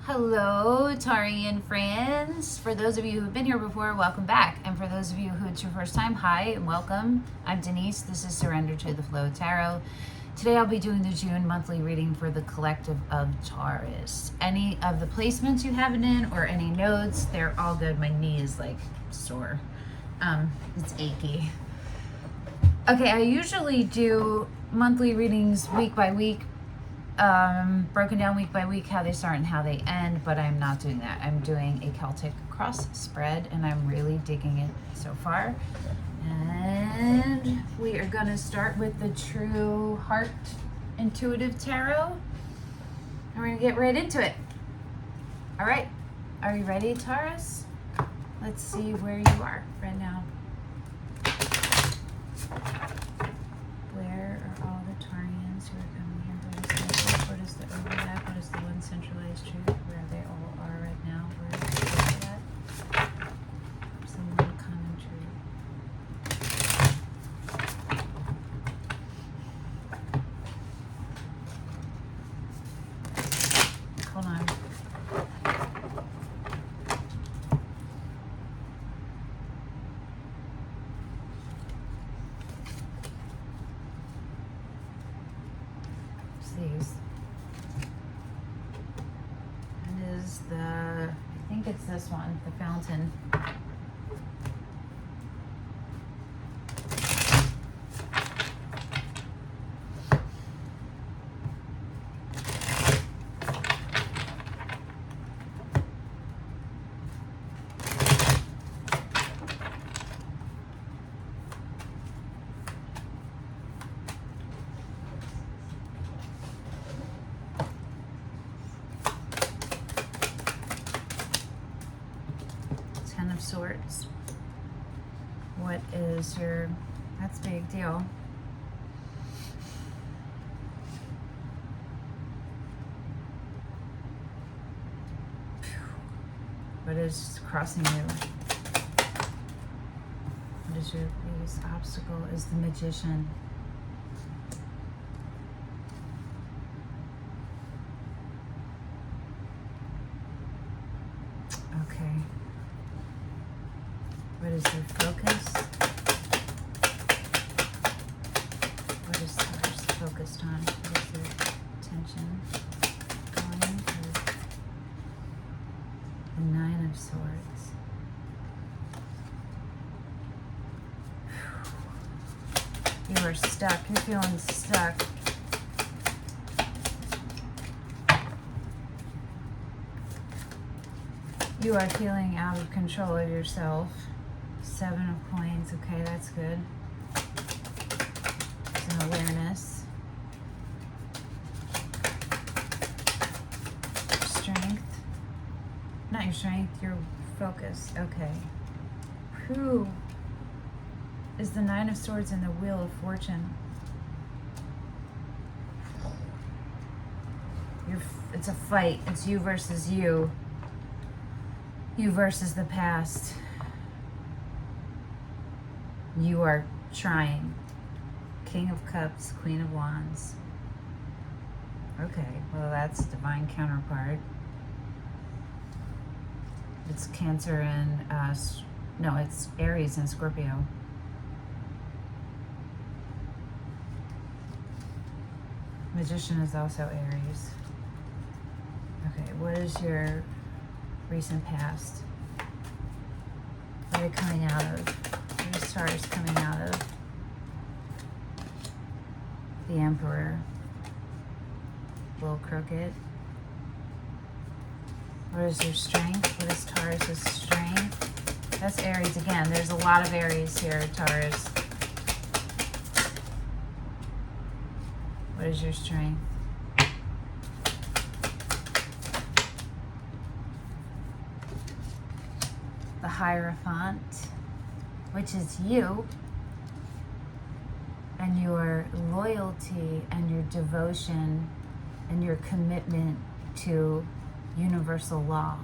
Hello, Tarian friends. For those of you who've been here before, welcome back. And for those of you who it's your first time, hi and welcome. I'm Denise. This is Surrender to the Flow Tarot. Today I'll be doing the June monthly reading for the collective of Taurus. Any of the placements you have it in or any notes, they're all good. My knee is like sore. It's achy. Okay, I usually do monthly readings week by week. Broken down week by week, how they start and how they end, but I'm not doing that. I'm doing a Celtic cross spread and I'm really digging it so far. And we are going to start with the True Heart Intuitive Tarot. And we're going to get right into it. All right. Are you ready, Taurus? Let's see where you are right now. Where are all the Taurians who are coming here? What is the overlap? What is the one centralized truth? Where they all are right now? Where is the overlap? Some one common truth. Hold on. These. And is the, I think it's this one, the fountain. Of Swords. What is your, that's a big deal. What is crossing you? What is your biggest obstacle? Is the Magician. Okay. What is your focus? What is Taurus focused on? What is their attention going to? The Nine of Swords. You are stuck. You're feeling stuck. You are feeling out of control of yourself. Seven of Coins, okay, that's good. It's an awareness. Strength. Not your strength, your focus, okay. Who is the Nine of Swords and the Wheel of Fortune? It's a fight, it's you versus you. You versus the past. You are trying. King of Cups, Queen of Wands. Okay, well that's divine counterpart. It's Cancer and, no, it's Aries and Scorpio. Magician is also Aries. Okay, what is your recent past? What are they coming out of? What is Taurus coming out of? The Emperor. A little crooked. What is your strength? What is Taurus's strength? That's Aries again. There's a lot of Aries here, Taurus. What is your strength? The Hierophant, which is you and your loyalty and your devotion and your commitment to universal law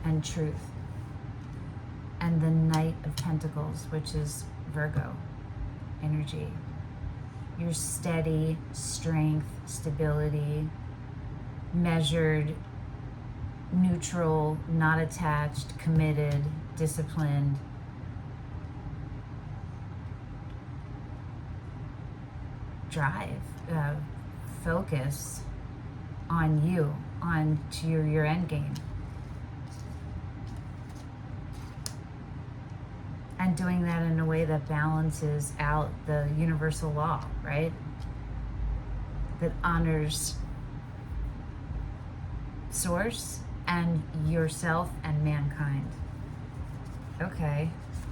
and truth. And the Knight of Pentacles, which is Virgo energy. Your steady strength, stability, measured neutral, not attached, committed, disciplined. Drive, focus on you, on to your end game. And doing that in a way that balances out the universal law, right? That honors source and yourself and mankind. Okay,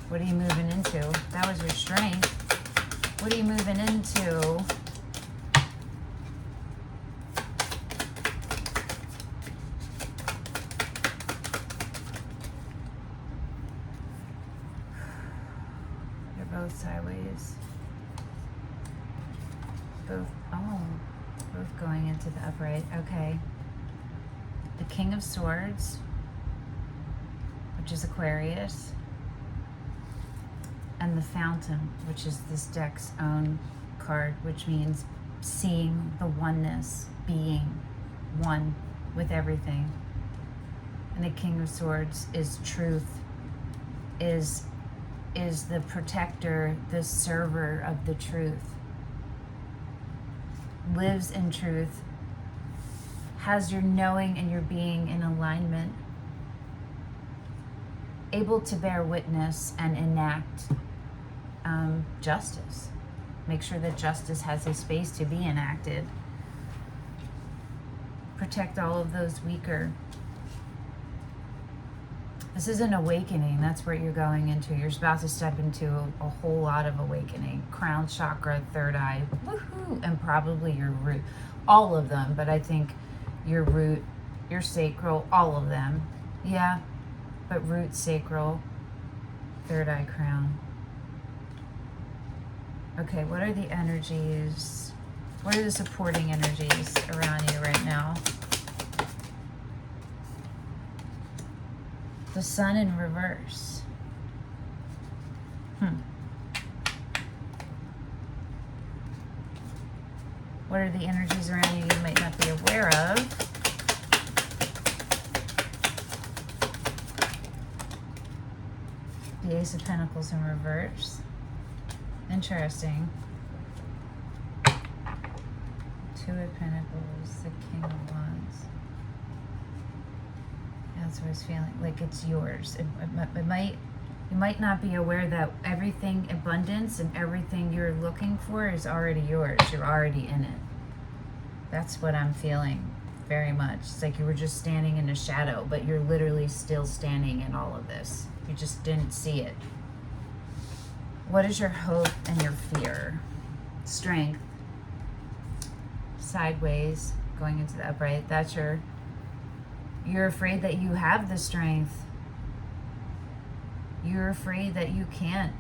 what are you moving into? That was your strength. What are you moving into? They're both sideways. Both going into the upright. Okay. The King of Swords, which is Aquarius, and the Fountain, which is this deck's own card, which means seeing the oneness, being one with everything. And the King of Swords is truth, is the protector, the server of the truth, lives in truth, has your knowing and your being in alignment, able to bear witness and enact justice. Make sure that justice has a space to be enacted. Protect all of those weaker. This is an awakening. That's what you're going into. You're about to step into a whole lot of awakening. Crown chakra, third eye, woohoo, and probably your root. All of them, but I think your root, your sacral, all of them. Yeah, but root, sacral, third eye, crown. Okay, what are the energies? What are the supporting energies around you right now? The Sun in reverse. What are the energies around you you might not be aware of? The Ace of Pentacles in reverse. Interesting. Two of Pentacles, the King of Wands. That's what I was feeling, like it's yours. You might not be aware that everything, abundance and everything you're looking for is already yours. You're already in it. That's what I'm feeling very much. It's like you were just standing in a shadow, but you're literally still standing in all of this. You just didn't see it. What is your hope and your fear? Strength. Sideways, going into the upright. That's you're afraid that you have the strength. You're afraid that you can't,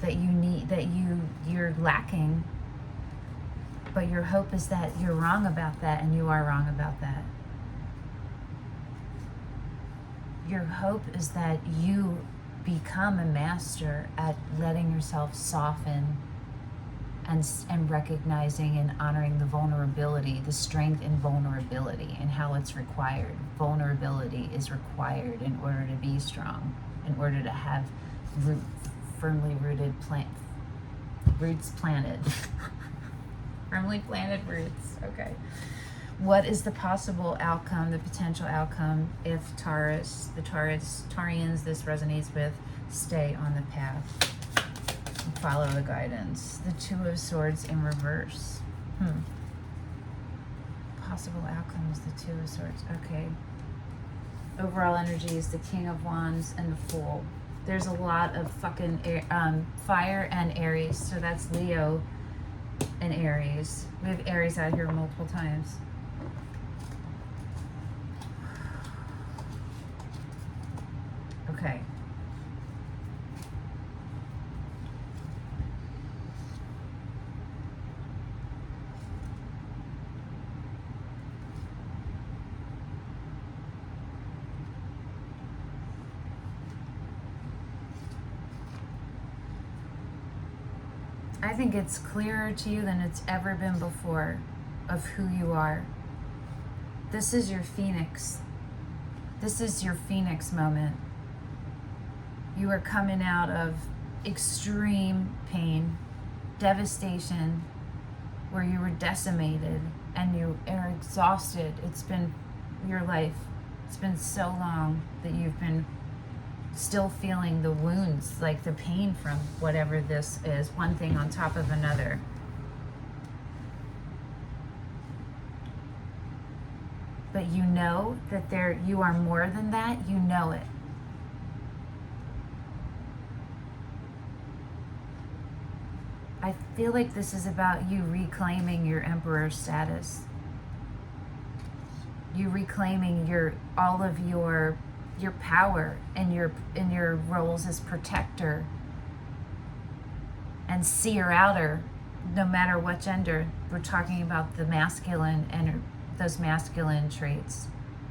that you need, that you're lacking. But your hope is that you're wrong about that, and you are wrong about that. Your hope is that you become a master at letting yourself soften and recognizing and honoring the vulnerability, the strength in vulnerability and how it's required. Vulnerability is required in order to be strong, in order to have firmly rooted roots planted. Firmly planted roots, okay. What is the possible outcome, the potential outcome if Taurians this resonates with, stay on the path? Follow the guidance. The Two of Swords in reverse. Possible outcome is the Two of Swords. Okay. Overall energy is the King of Wands and the Fool. There's a lot of fucking fire and Aries. So that's Leo and Aries. We have Aries out here multiple times. Okay. I think it's clearer to you than it's ever been before of who you are. This is your phoenix. This is your phoenix moment. You are coming out of extreme pain, devastation, where you were decimated and you are exhausted. It's been your life. It's been so long that you've been still feeling the wounds, like the pain from whatever this is, one thing on top of another. But you know that you are more than that. You know it. I feel like this is about you reclaiming your emperor status. You reclaiming all of your power and your roles as protector and seer outer, no matter what gender. We're talking about the masculine and those masculine traits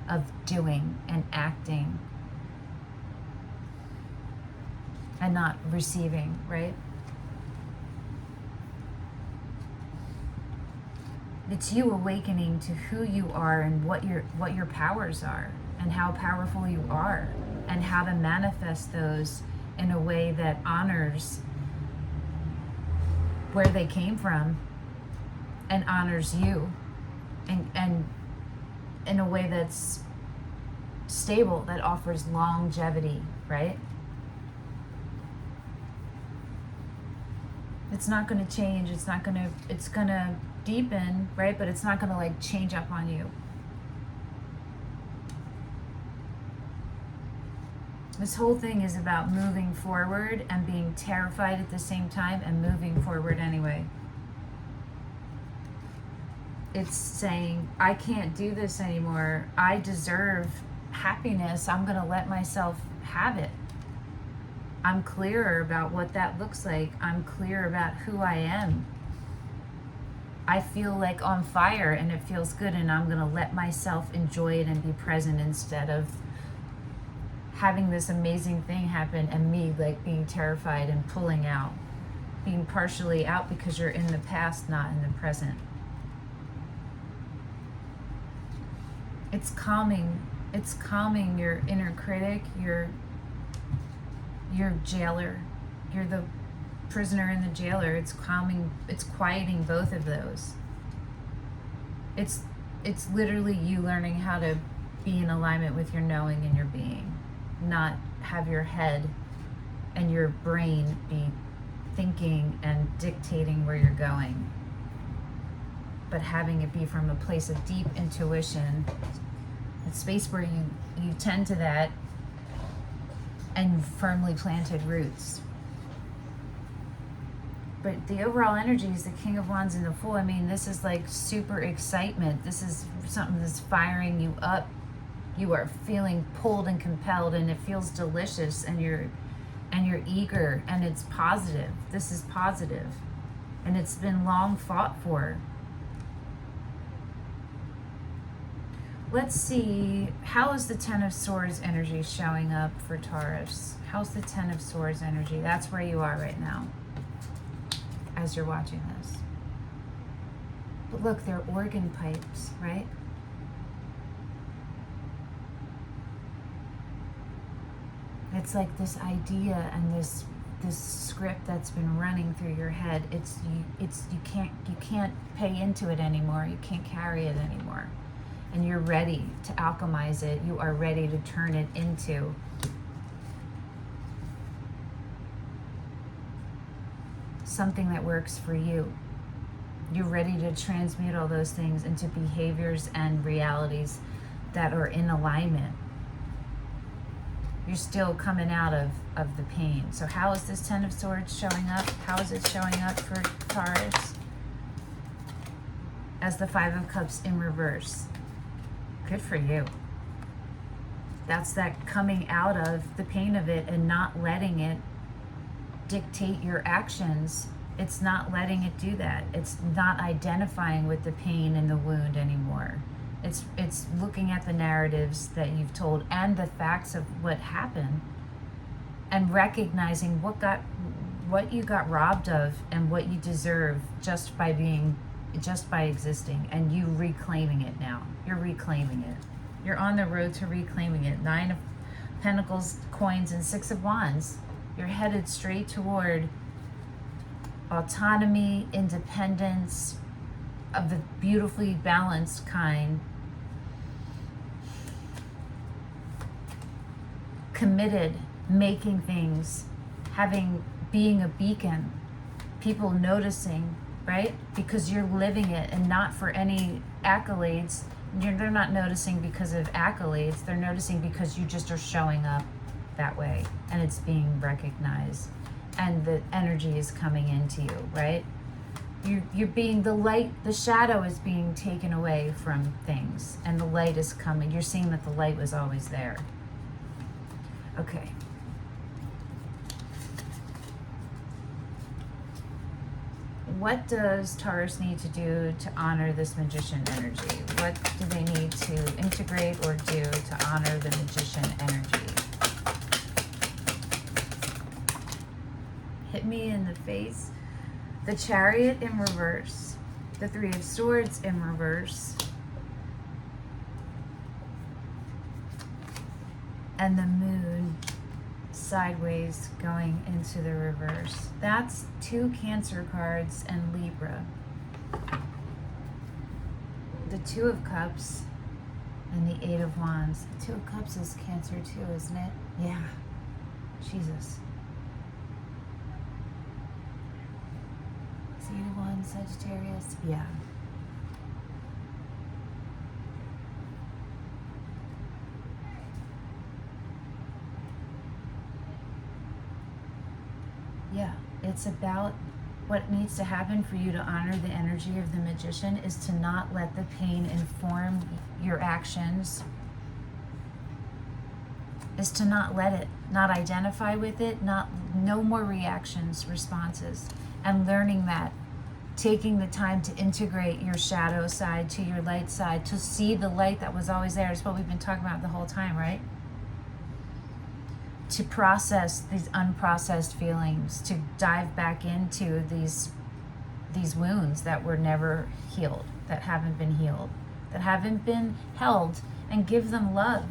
of doing and acting and not receiving, right? It's you awakening to who you are and what your powers are and how powerful you are and how to manifest those in a way that honors where they came from and honors you and in a way that's stable, that offers longevity, right? It's not going to change. It's going to deepen, right? But it's not going to like change up on you. This whole thing is about moving forward and being terrified at the same time and moving forward anyway. It's saying, I can't do this anymore. I deserve happiness. I'm going to let myself have it. I'm clearer about what that looks like. I'm clear about who I am. I feel like on fire and it feels good, and I'm going to let myself enjoy it and be present instead of having this amazing thing happen and me like being terrified and pulling out, being partially out because you're in the past, not in the present. It's calming your inner critic, your jailer. You're the prisoner and the jailer. It's quieting both of those. It's literally you learning how to be in alignment with your knowing and your being, not have your head and your brain be thinking and dictating where you're going, but having it be from a place of deep intuition, a space where you tend to that and firmly planted roots. But the overall energy is the King of Wands and the Fool. I mean, this is like super excitement. This is something that's firing you up. You are feeling pulled and compelled, and it feels delicious, and you're eager, and it's positive. This is positive, and it's been long fought for. Let's see, how is the Ten of Swords energy showing up for Taurus? How's the Ten of Swords energy? That's where you are right now as you're watching this. But look, they're organ pipes, right? It's like this idea and this script that's been running through your head. You can't pay into it anymore. You can't carry it anymore. And you're ready to alchemize it. You are ready to turn it into something that works for you. You're ready to transmute all those things into behaviors and realities that are in alignment. You're still coming out of the pain. So how is this Ten of Swords showing up? How is it showing up for Taurus? As the Five of Cups in reverse. Good for you. That's that coming out of the pain of it and not letting it dictate your actions. It's not letting it do that. It's not identifying with the pain and the wound anymore. It's looking at the narratives that you've told and the facts of what happened and recognizing what you got robbed of and what you deserve just by being just by existing, and you reclaiming it now. You're reclaiming it. You're on the road to reclaiming it. 9 of Pentacles, coins, and 6 of Wands. You're headed straight toward autonomy, independence, of the beautifully balanced kind. Committed, making things, being a beacon, people noticing, right? Because you're living it and not for any accolades. They're not noticing because of accolades. They're noticing because you just are showing up that way and it's being recognized and the energy is coming into you, right? You're being the light, the shadow is being taken away from things and the light is coming. You're seeing that the light was always there. Okay. What does Taurus need to do to honor this Magician energy? What do they need to integrate or do to honor the Magician energy? Hit me in the face. The Chariot in reverse. The 3 of Swords in reverse. And the Moon sideways going into the reverse. That's 2 Cancer cards and Libra. The 2 of Cups and the 8 of Wands. The 2 of Cups is Cancer too, isn't it? Yeah. Jesus. 8 of Wands, Sagittarius. Yeah. Yeah, it's about what needs to happen for you to honor the energy of the Magician is to not let the pain inform your actions, is to not let it, not identify with it, no more reactions, responses, and learning that, taking the time to integrate your shadow side to your light side, to see the light that was always there is what we've been talking about the whole time, right? To process these unprocessed feelings, to dive back into these wounds that were never healed, that haven't been healed, that haven't been held, and give them love.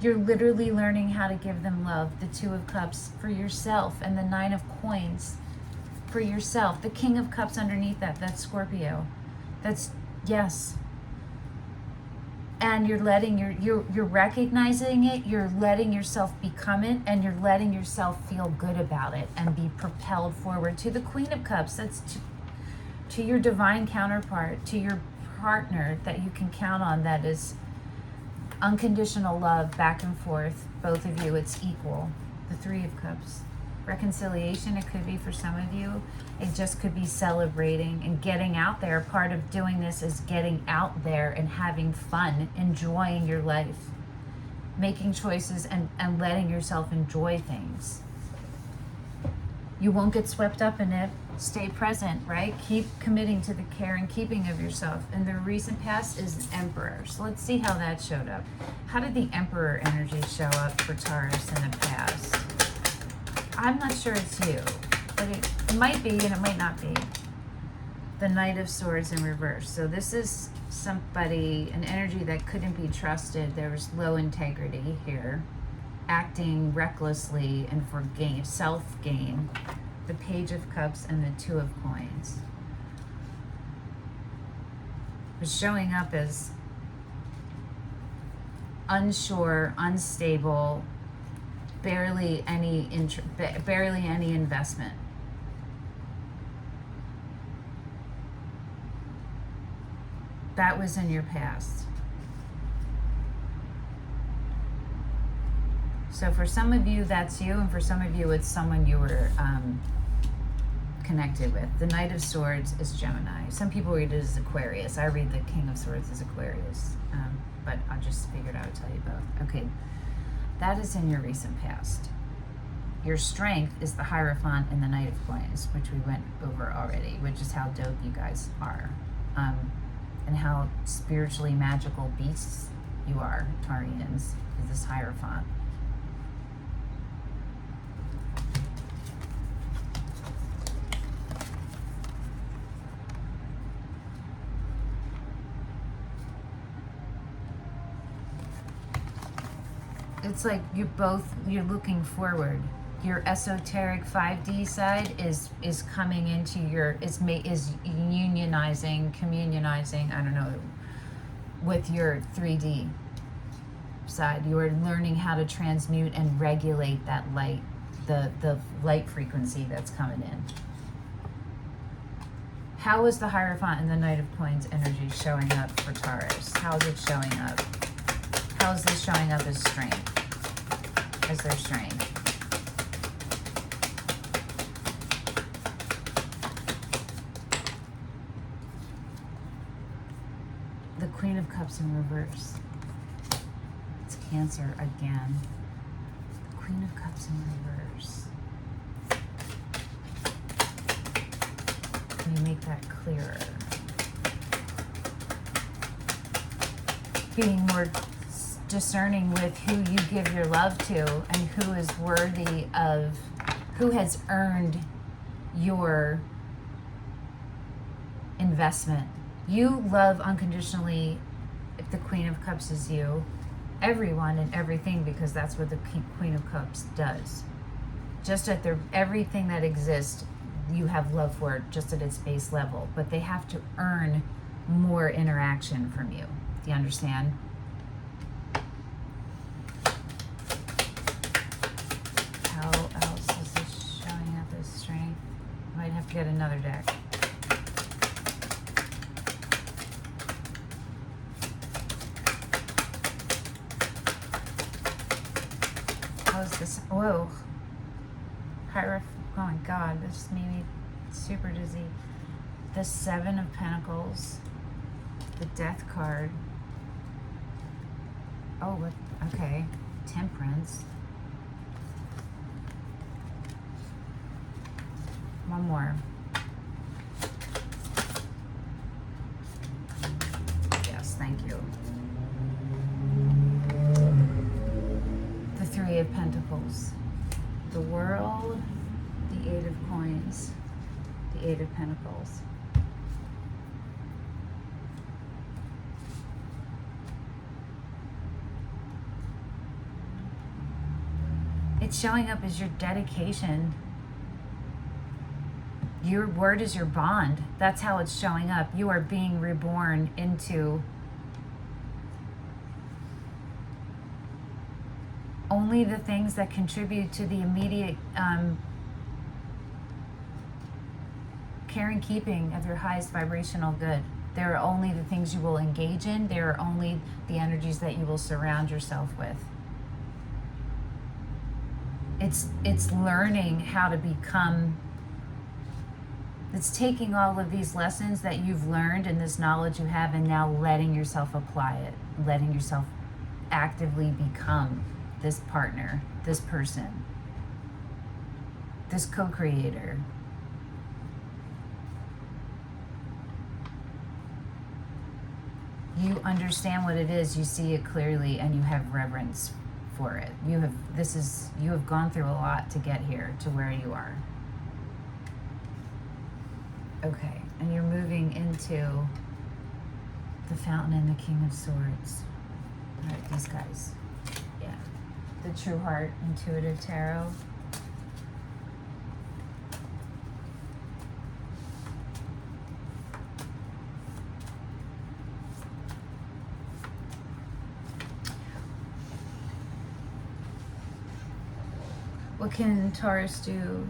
You're literally learning how to give them love. The 2 of Cups for yourself and the 9 of Coins for yourself. The King of Cups underneath that, that's Scorpio. That's, yes. And you're letting you're recognizing it, you're letting yourself become it, and you're letting yourself feel good about it and be propelled forward. To the Queen of Cups, that's to your divine counterpart, to your partner that you can count on, that is unconditional love, back and forth, both of you, it's equal. The 3 of Cups. Reconciliation, it could be for some of you. It just could be celebrating and getting out there. Part of doing this is getting out there and having fun, enjoying your life, making choices and letting yourself enjoy things. You won't get swept up in it. Stay present, right? Keep committing to the care and keeping of yourself. And the recent past is Emperor. So let's see how that showed up. How did the Emperor energy show up for Taurus in the past? I'm not sure it's you, but it might be and it might not be. The Knight of Swords in reverse. So this is somebody, an energy that couldn't be trusted. There was low integrity here, acting recklessly and for gain, self-gain. The Page of Cups and the 2 of Coins. Was showing up as unsure, unstable, barely any investment. That was in your past. So for some of you, that's you, and for some of you, it's someone you were connected with. The Knight of Swords is Gemini. Some people read it as Aquarius. I read the King of Swords as Aquarius, but I just figured I would tell you both. Okay, that is in your recent past. Your strength is the Hierophant and the Knight of Coins, which we went over already, which is how dope you guys are, and how spiritually magical beasts you are, Taurians, is this Hierophant. it's like you're looking forward. Your esoteric 5D side is coming into your, is unionizing, communionizing, I don't know, with your 3D side. You are learning how to transmute and regulate that light, the light frequency that's coming in. How is the Hierophant and the Knight of Coins energy showing up for Taurus? How is it showing up? How is this showing up as strength? As their strength? The Queen of Cups in reverse. It's Cancer again. The Queen of Cups in reverse. Can you make that clearer? Being more discerning with who you give your love to and who is worthy of, who has earned your investment. You love unconditionally if the Queen of Cups is you, everyone and everything, because that's what the Queen of Cups does. Just at their, everything that exists, you have love for it just at its base level, but they have to earn more interaction from you. Do you understand? How else is this showing up as strength? Might have to get another deck. How is this? Whoa. Hierophant. Oh my God, this made me super dizzy. The Seven of Pentacles, the Death card. Oh, what? Okay. Temperance. One more. Yes, thank you. The Three of Pentacles. The World. The Eight of Coins, the Eight of Pentacles. It's showing up as your dedication. Your word is your bond. That's how it's showing up. You are being reborn into only the things that contribute to the immediate care and keeping of your highest vibrational good. There are only the things you will engage in. There are only the energies that you will surround yourself with. It's learning how to become, it's taking all of these lessons that you've learned and this knowledge you have and now letting yourself apply it, letting yourself actively become this partner, this person, this co-creator. You understand what it is, you see it clearly, and you have reverence for it. You have gone through a lot to get here to where you are. Okay, and you're moving into the Fountain and the King of Swords. All right, these guys. Yeah. The True Heart Intuitive Tarot. What can Taurus do?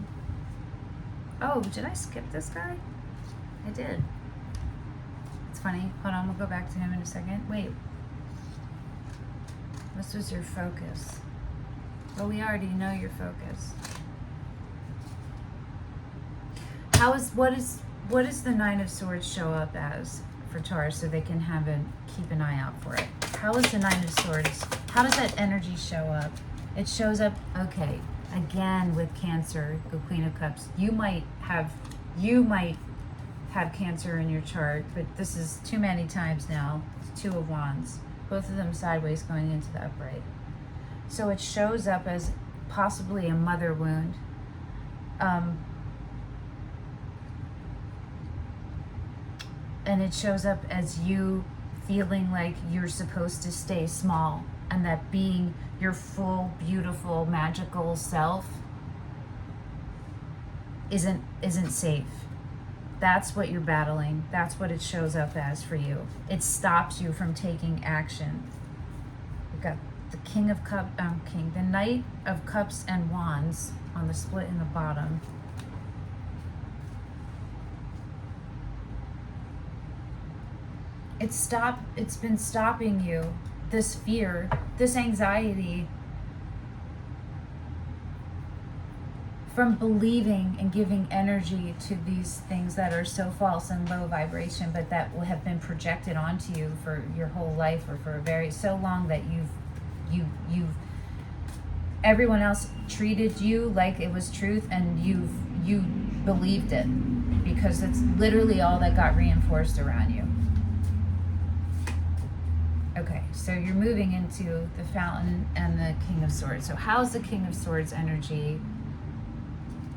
Oh, did I skip this guy? I did. It's funny. Hold on, we'll go back to him in a second. Wait. This was your focus. Well, we already know your focus. What does the Nine of Swords show up as for Taurus so they can keep an eye out for it? How is the Nine of Swords? How does that energy show up? It shows up, okay, again with Cancer, the Queen of Cups. You might have Cancer in your chart, but this is too many times now. It's Two of Wands, both of them sideways going into the upright. So it shows up as possibly a mother wound. And it shows up as you feeling like you're supposed to stay small, and that being your full, beautiful, magical self isn't safe. That's what you're battling. That's what it shows up as for you. It stops you from taking action. We've got the the Knight of Cups and Wands on the split in the bottom. It's been stopping you. This fear, this anxiety, from believing and giving energy to these things that are so false and low vibration, but that will have been projected onto you for your whole life, or for so long that you've everyone else treated you like it was truth, and you believed it because it's literally all that got reinforced around you. Okay, so you're moving into the Fountain and the King of Swords. So how's the King of Swords energy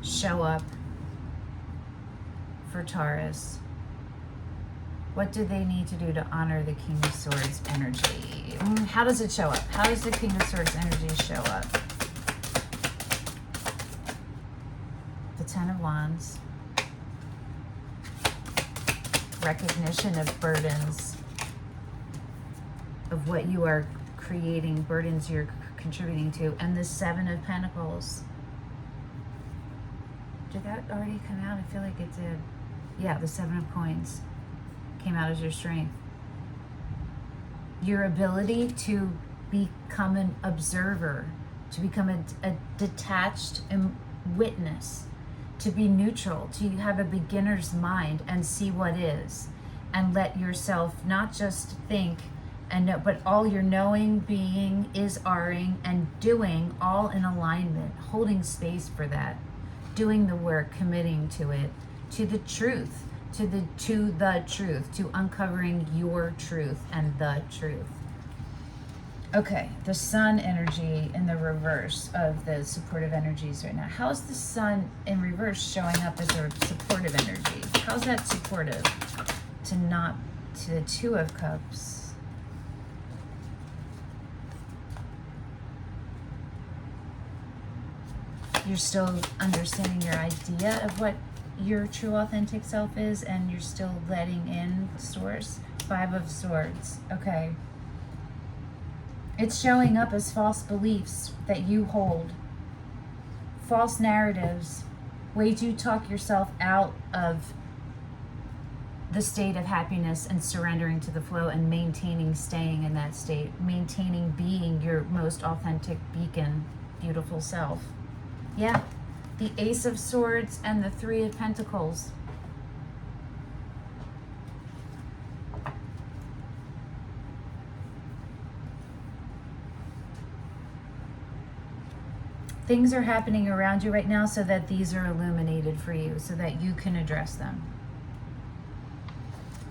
show up for Taurus? What do they need to do to honor the King of Swords energy? How does it show up? How does the King of Swords energy show up? The Ten of Wands. Recognition of burdens, of what you are creating, burdens you're contributing to, and the Seven of Pentacles. Did that already come out? I feel like it did. Yeah, the Seven of Coins came out as your strength. Your ability to become an observer, to become a detached witness, to be neutral, to have a beginner's mind and see what is, and let yourself not just think and know, but all your knowing, being, is-ing, and doing all in alignment, holding space for that, doing the work, committing to it, to the truth, to the truth, to uncovering your truth and the truth. Okay, the Sun energy in the reverse of the supportive energies right now. How's the Sun in reverse showing up as a supportive energy? How's that supportive to the Two of Cups? You're still understanding your idea of what your true authentic self is, and you're still letting in source. Five of Swords. Okay. It's showing up as false beliefs that you hold, false narratives, ways you talk yourself out of the state of happiness and surrendering to the flow and maintaining, staying in that state, maintaining being your most authentic beacon, beautiful self. Yeah, the Ace of Swords and the Three of Pentacles. Things are happening around you right now so that these are illuminated for you, so that you can address them.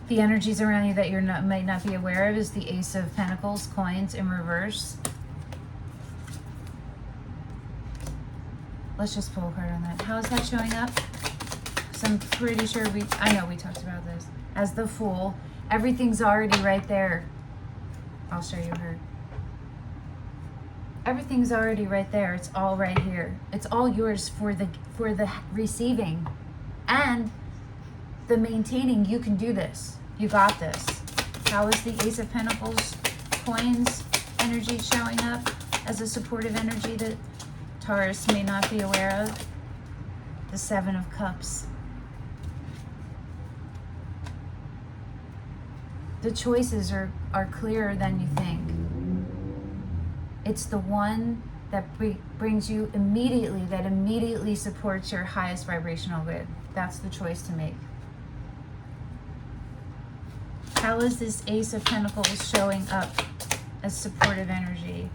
The energies around you that might not be aware of is the Ace of Pentacles, coins in reverse. Let's just pull a card on that. How is that showing up? So I'm pretty sure I know we talked about this. As the Fool, everything's already right there. I'll show you her. Everything's already right there. It's all right here. It's all yours for the receiving and the maintaining. You can do this. You got this. How is the Ace of Pentacles, coins energy showing up as a supportive energy that Taurus may not be aware of? The Seven of Cups. The choices are clearer than you think. It's the one that brings you immediately, that immediately supports your highest vibrational good. That's the choice to make. How is this Ace of Pentacles showing up as supportive energy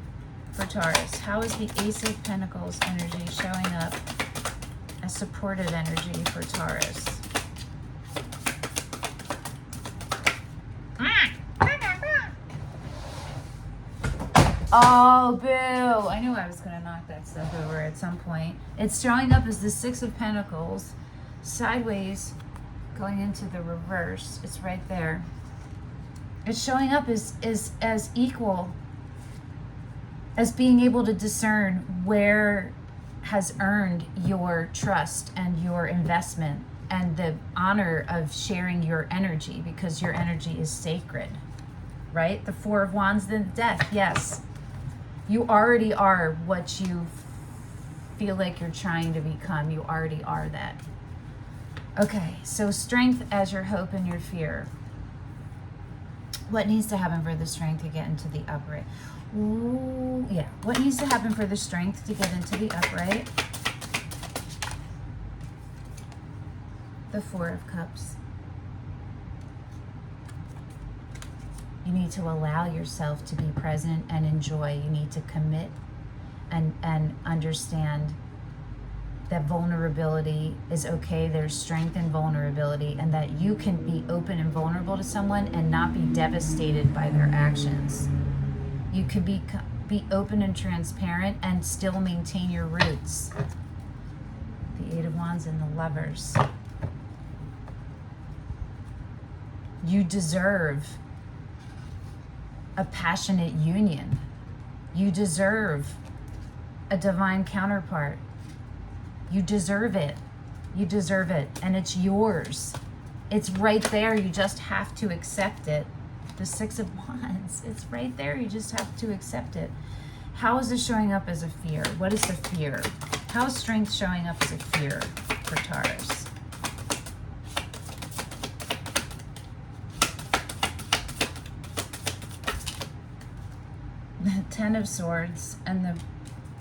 for Taurus? How is the Ace of Pentacles energy showing up as supportive energy for Taurus? Oh, boo. I knew I was going to knock that stuff over at some point. It's showing up as the Six of Pentacles, sideways, going into the reverse. It's right there. It's showing up as equal, as being able to discern where has earned your trust and your investment and the honor of sharing your energy, because your energy is sacred, right? The Four of Wands, then Death. Yes, you already are what you feel like you're trying to become. You already are that. Okay, so strength as your hope and your fear. What needs to happen for the strength to get into the upright? Ooh, yeah. What needs to happen for the strength to get into the upright? The Four of Cups. You need to allow yourself to be present and enjoy. You need to commit and understand that vulnerability is okay. There's strength in vulnerability, and that you can be open and vulnerable to someone and not be devastated by their actions. You could be open and transparent and still maintain your roots. The Eight of Wands and the Lovers. You deserve a passionate union. You deserve a divine counterpart. You deserve it. You deserve it. And it's yours. It's right there. You just have to accept it. The Six of Wands. It's right there. You just have to accept it. How is this showing up as a fear? What is the fear? How is strength showing up as a fear for Taurus? The Ten of Swords and the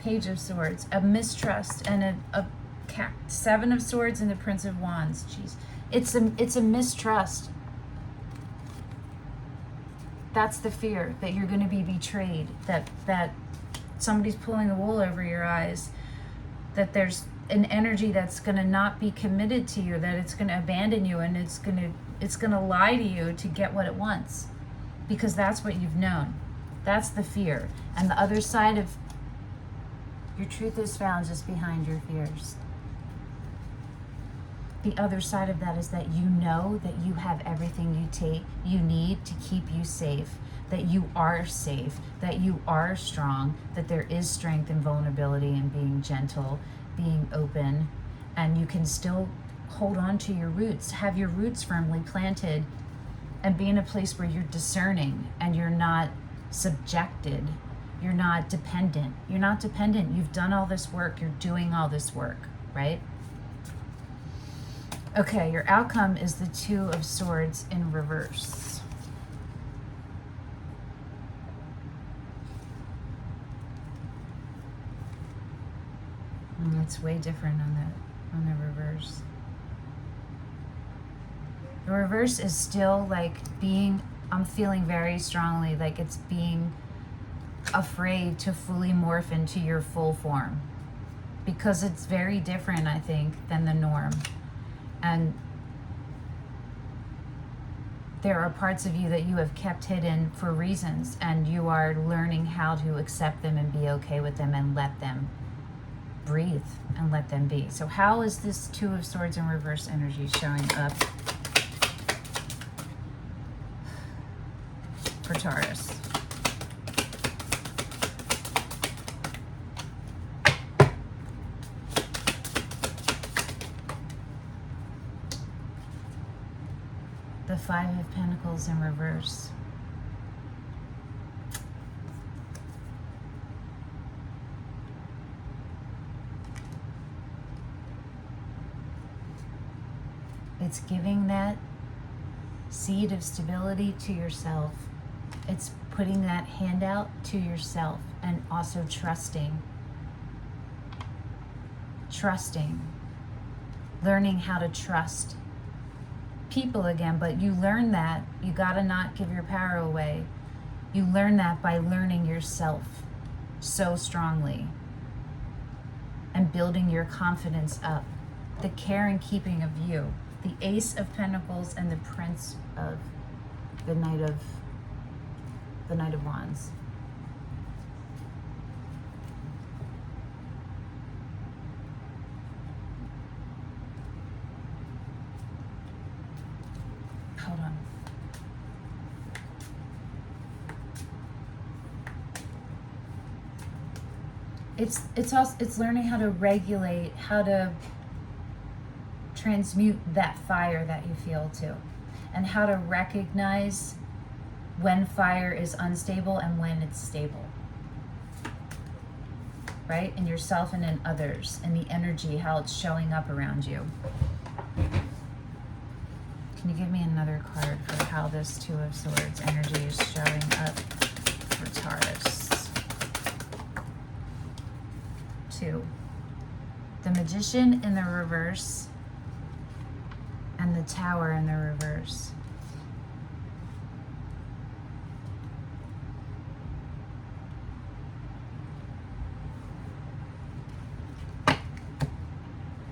Page of Swords. A mistrust and a Seven of Swords and the Prince of Wands. Jeez. It's a mistrust. That's the fear, that you're going to be betrayed, that somebody's pulling the wool over your eyes, that there's an energy that's going to not be committed to you, that it's going to abandon you, and it's going to lie to you to get what it wants, because that's what you've known. That's the fear. And the other side of your truth is found just behind your fears. The other side of that is that you know that you have everything you need to keep you safe, that you are safe, that you are strong, that there is strength in vulnerability and being gentle, being open, and you can still hold on to your roots, have your roots firmly planted, and be in a place where you're discerning and you're not subjected. You're not dependent. You're not dependent. You've done all this work. You're doing all this work, right? Okay, your outcome is the Two of Swords in reverse. And it's way different on the reverse. The reverse is still like I'm feeling very strongly like it's being afraid to fully morph into your full form, because it's very different, I think, than the norm. And there are parts of you that you have kept hidden for reasons, and you are learning how to accept them and be okay with them and let them breathe and let them be. So how is this Two of Swords in reverse energy showing up for Taurus? The Five of Pentacles in reverse. It's giving that seed of stability to yourself. It's putting that hand out to yourself, and also trusting. Learning how to trust people again. But you learn that you gotta not give your power away. You learn that by learning yourself so strongly and building your confidence up. The care and keeping of you. The Ace of Pentacles and the Prince of the Knight of Wands. Hold on. It's learning how to regulate, how to transmute that fire that you feel too, and how to recognize when fire is unstable and when it's stable, right? In yourself and in others, and the energy, how it's showing up around you. Can you give me another card for how this Two of Swords energy is showing up for Taurus? 2. The Magician in the reverse and the Tower in the reverse.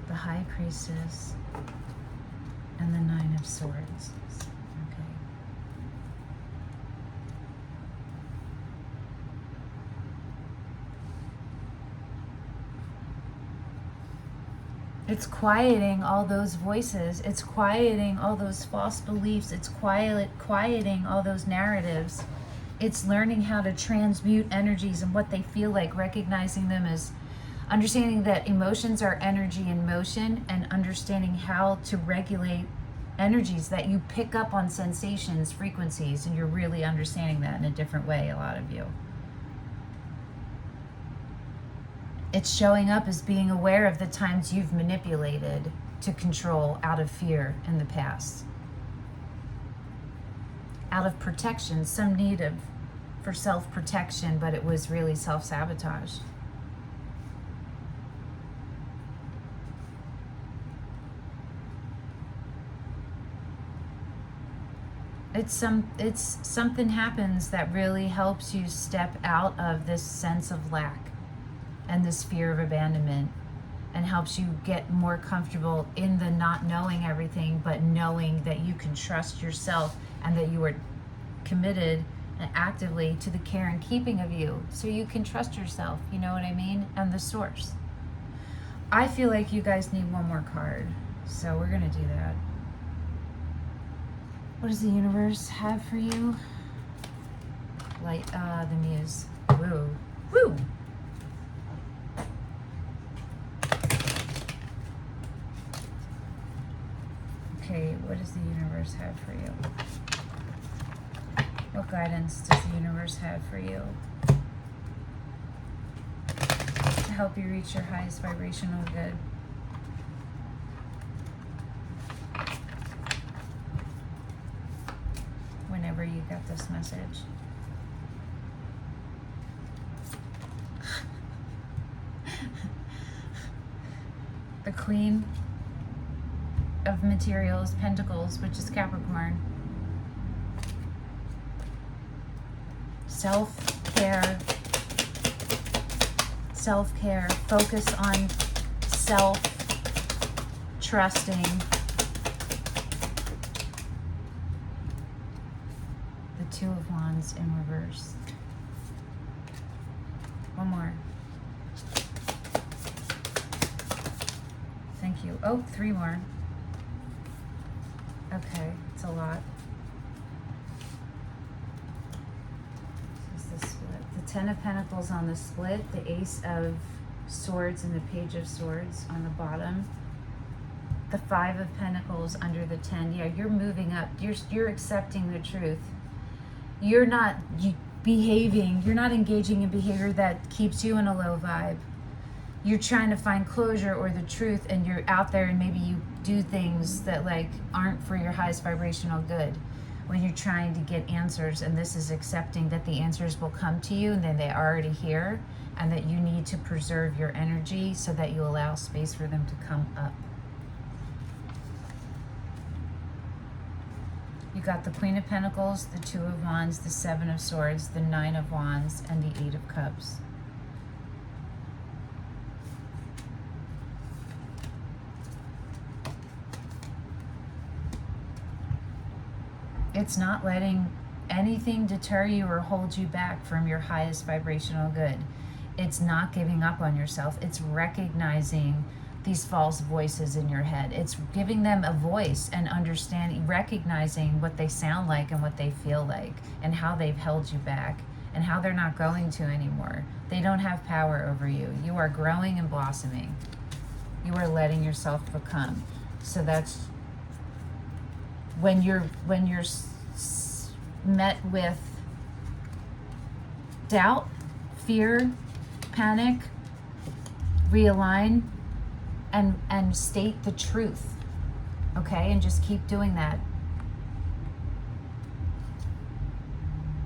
The High Priestess and the Nine of Swords. Okay. It's quieting all those voices. It's quieting all those false beliefs. It's quieting all those narratives. It's learning how to transmute energies and what they feel like, recognizing them as understanding that emotions are energy in motion, and understanding how to regulate energies, that you pick up on sensations, frequencies, and you're really understanding that in a different way, a lot of you. It's showing up as being aware of the times you've manipulated to control out of fear in the past. Out of protection, some need for self-protection, but it was really self-sabotage. It's something happens that really helps you step out of this sense of lack and this fear of abandonment, and helps you get more comfortable in the not knowing everything, but knowing that you can trust yourself and that you are committed and actively to the care and keeping of you, so you can trust yourself, you know what I mean, and the source. I feel like you guys need one more card, so we're gonna do that. What does the universe have for you? Light, the Muse. Woo. Woo! Okay, what does the universe have for you? What guidance does the universe have for you to help you reach your highest vibrational good? Whenever you get this message. The Queen of Materials, Pentacles, which is Capricorn. Self-care. Self-care. Focus on self-trusting. The Two of Wands in reverse. One more. Thank you. Oh, 3 more. Okay, it's a lot. This is the split. The Ten of Pentacles on the split, the Ace of Swords and the Page of Swords on the bottom. The Five of Pentacles under the 10. Yeah, you're moving up. You're accepting the truth. You're not behaving. You're not engaging in behavior that keeps you in a low vibe. You're trying to find closure or the truth, and you're out there and maybe you do things that like aren't for your highest vibrational good when you're trying to get answers. And this is accepting that the answers will come to you and then they're already here, and that you need to preserve your energy so that you allow space for them to come up. You got the Queen of Pentacles, the Two of Wands, the Seven of Swords, the Nine of Wands, and the Eight of Cups. It's not letting anything deter you or hold you back from your highest vibrational good. It's not giving up on yourself. It's recognizing these false voices in your head. It's giving them a voice and understanding, recognizing what they sound like and what they feel like and how they've held you back, and how they're not going to anymore. They don't have power over you. You are growing and blossoming. You are letting yourself become. So that's when you're met with doubt, fear, panic, realign and state the truth. Okay? And just keep doing that.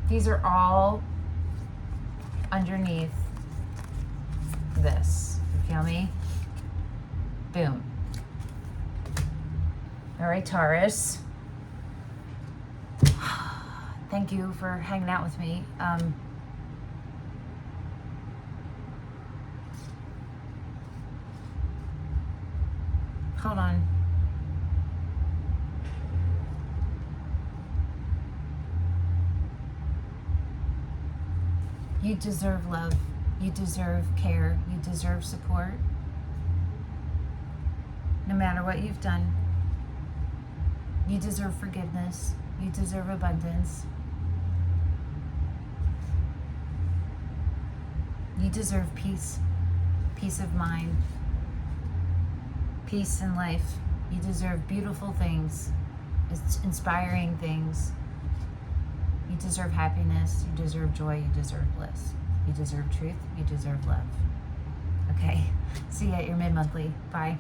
These are all underneath this. You feel me? Boom. All right, Taurus. Thank you for hanging out with me. Hold on. You deserve love. You deserve care. You deserve support. No matter what you've done. You deserve forgiveness. You deserve abundance. You deserve peace. Peace of mind. Peace in life. You deserve beautiful things. Inspiring things. You deserve happiness. You deserve joy. You deserve bliss. You deserve truth. You deserve love. Okay. See you at your mid-monthly. Bye.